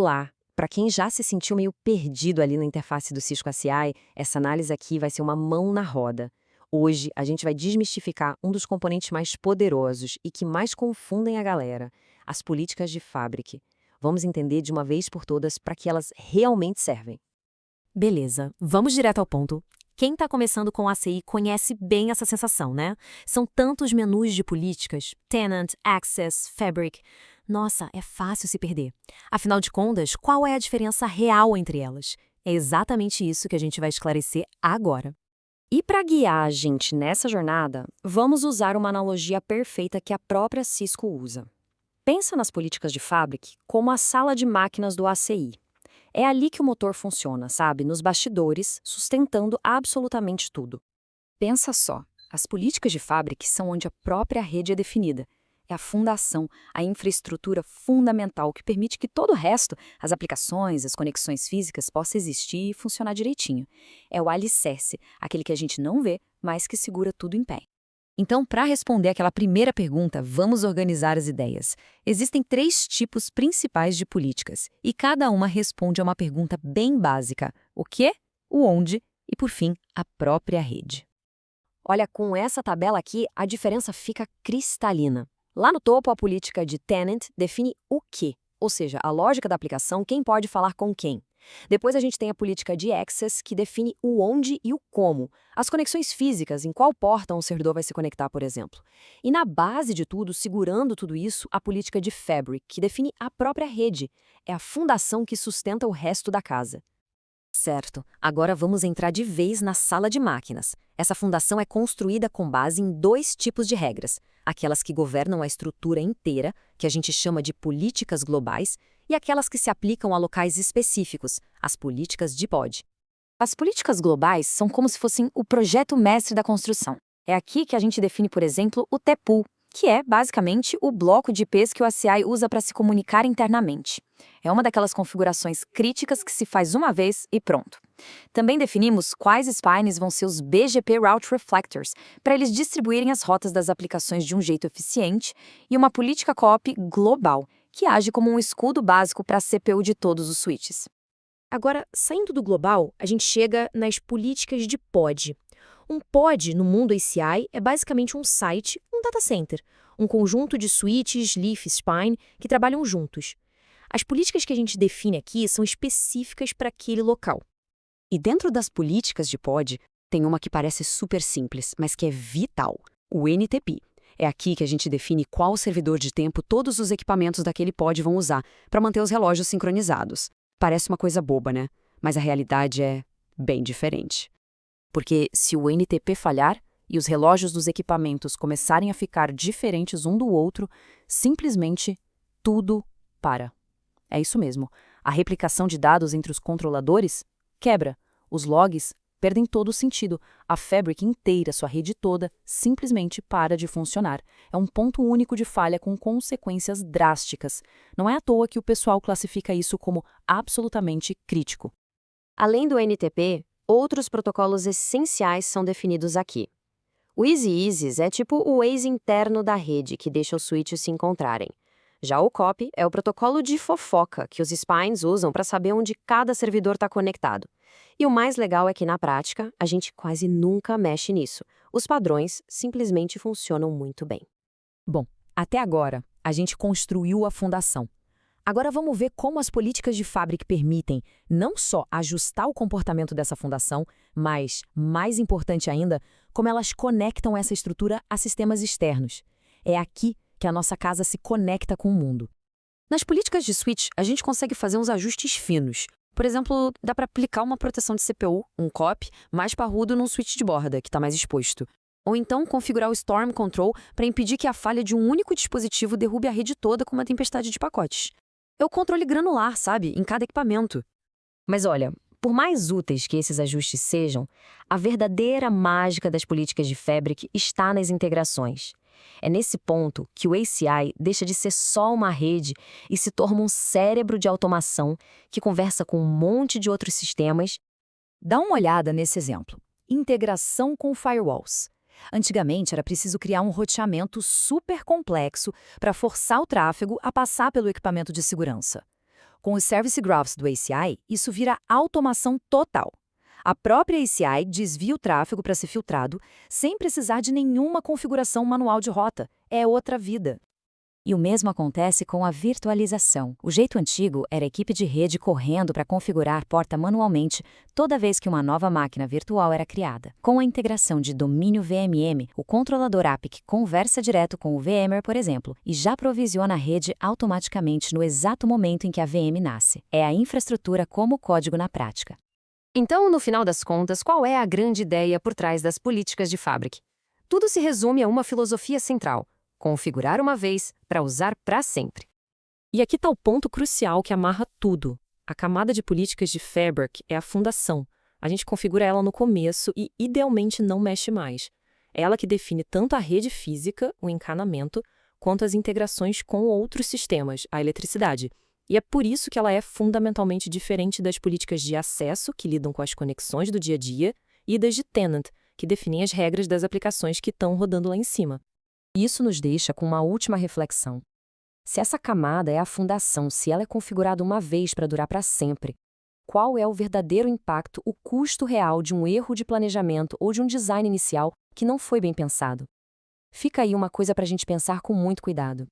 lá, para quem já se sentiu meio perdido ali na interface do Cisco ACI, essa análise aqui vai ser uma mão na roda. Hoje, a gente vai desmistificar um dos componentes mais poderosos e que mais confundem a galera, as políticas de Fabric. Vamos entender de uma vez por todas para que elas realmente servem. Beleza, vamos direto ao ponto. Quem está começando com ACI conhece bem essa sensação, né? São tantos menus de políticas, Tenant, Access, Fabric. Nossa, é fácil se perder. Afinal de contas, qual é a diferença real entre elas? É exatamente isso que a gente vai esclarecer agora. E para guiar a gente nessa jornada, vamos usar uma analogia perfeita que a própria Cisco usa. Pensa nas políticas de Fabric como a sala de máquinas do ACI. É ali que o motor funciona, sabe? Nos bastidores, sustentando absolutamente tudo. Pensa só, as políticas de Fabric são onde a própria rede é definida. É a fundação, a infraestrutura fundamental que permite que todo o resto, as aplicações, as conexões físicas, possa existir e funcionar direitinho. É o alicerce, aquele que a gente não vê, mas que segura tudo em pé. Então, para responder aquela primeira pergunta, vamos organizar as ideias. Existem 3 tipos principais de políticas, e cada uma responde a uma pergunta bem básica: o quê, o onde e, por fim, a própria rede. Olha, com essa tabela aqui, a diferença fica cristalina. Lá no topo, a política de Tenant define o quê, ou seja, a lógica da aplicação, quem pode falar com quem. Depois a gente tem a política de Access, que define o onde e o como, as conexões físicas, em qual porta um servidor vai se conectar, por exemplo. E na base de tudo, segurando tudo isso, a política de Fabric, que define a própria rede. É a fundação que sustenta o resto da casa. Certo, agora vamos entrar de vez na sala de máquinas. Essa fundação é construída com base em 2 tipos de regras. Aquelas que governam a estrutura inteira, que a gente chama de políticas globais, e aquelas que se aplicam a locais específicos, as políticas de pod. As políticas globais são como se fossem o projeto mestre da construção. É aqui que a gente define, por exemplo, o TPU, que é, basicamente, o bloco de IPs que o ACI usa para se comunicar internamente. É uma daquelas configurações críticas que se faz uma vez e pronto. Também definimos quais spines vão ser os BGP Route Reflectors, para eles distribuírem as rotas das aplicações de um jeito eficiente, e uma política COP global, que age como um escudo básico para a CPU de todos os switches. Agora, saindo do global, a gente chega nas políticas de pod. Um pod no mundo ACI é basicamente um site, um data center, um conjunto de switches, leaf, spine, que trabalham juntos. As políticas que a gente define aqui são específicas para aquele local. E dentro das políticas de pod, tem uma que parece super simples, mas que é vital, o NTP. É aqui que a gente define qual servidor de tempo todos os equipamentos daquele pod vão usar para manter os relógios sincronizados. Parece uma coisa boba, né? Mas a realidade é bem diferente. Porque se o NTP falhar e os relógios dos equipamentos começarem a ficar diferentes um do outro, simplesmente tudo para. É isso mesmo. A replicação de dados entre os controladores quebra. Os logs perdem todo o sentido. A Fabric inteira, sua rede toda, simplesmente para de funcionar. É um ponto único de falha com consequências drásticas. Não é à toa que o pessoal classifica isso como absolutamente crítico. Além do NTP, outros protocolos essenciais são definidos aqui. O Easy é tipo o Waze interno da rede, que deixa os switches se encontrarem. Já o COP é o protocolo de fofoca que os spines usam para saber onde cada servidor está conectado. E o mais legal é que, na prática, a gente quase nunca mexe nisso. Os padrões simplesmente funcionam muito bem. Bom, até agora, a gente construiu a fundação. Agora vamos ver como as políticas de Fabric permitem não só ajustar o comportamento dessa fundação, mas, mais importante ainda, como elas conectam essa estrutura a sistemas externos. É aqui que a nossa casa se conecta com o mundo. Nas políticas de switch, a gente consegue fazer uns ajustes finos. Por exemplo, dá para aplicar uma proteção de CPU, um COP, mais parrudo num switch de borda, que está mais exposto. Ou então configurar o Storm Control para impedir que a falha de um único dispositivo derrube a rede toda com uma tempestade de pacotes. É o controle granular, sabe, em cada equipamento. Mas olha, por mais úteis que esses ajustes sejam, a verdadeira mágica das políticas de Fabric está nas integrações. É nesse ponto que o ACI deixa de ser só uma rede e se torna um cérebro de automação que conversa com um monte de outros sistemas. Dá uma olhada nesse exemplo. Integração com firewalls. Antigamente era preciso criar um roteamento super complexo para forçar o tráfego a passar pelo equipamento de segurança. Com os Service Graphs do ACI, isso vira automação total. A própria ACI desvia o tráfego para ser filtrado, sem precisar de nenhuma configuração manual de rota. É outra vida. E o mesmo acontece com a virtualização. O jeito antigo era a equipe de rede correndo para configurar a porta manualmente toda vez que uma nova máquina virtual era criada. Com a integração de domínio VMM, o controlador APIC conversa direto com o VMware, por exemplo, e já provisiona a rede automaticamente no exato momento em que a VM nasce. É a infraestrutura como código na prática. Então, no final das contas, qual é a grande ideia por trás das políticas de Fabric? Tudo se resume a uma filosofia central: configurar uma vez para usar para sempre. E aqui está o ponto crucial que amarra tudo. A camada de políticas de Fabric é a fundação. A gente configura ela no começo e, idealmente, não mexe mais. É ela que define tanto a rede física, o encanamento, quanto as integrações com outros sistemas, a eletricidade. E é por isso que ela é fundamentalmente diferente das políticas de acesso, que lidam com as conexões do dia a dia, e das de tenant, que definem as regras das aplicações que estão rodando lá em cima. Isso nos deixa com uma última reflexão. Se essa camada é a fundação, se ela é configurada uma vez para durar para sempre, qual é o verdadeiro impacto, o custo real de um erro de planejamento ou de um design inicial que não foi bem pensado? Fica aí uma coisa para a gente pensar com muito cuidado.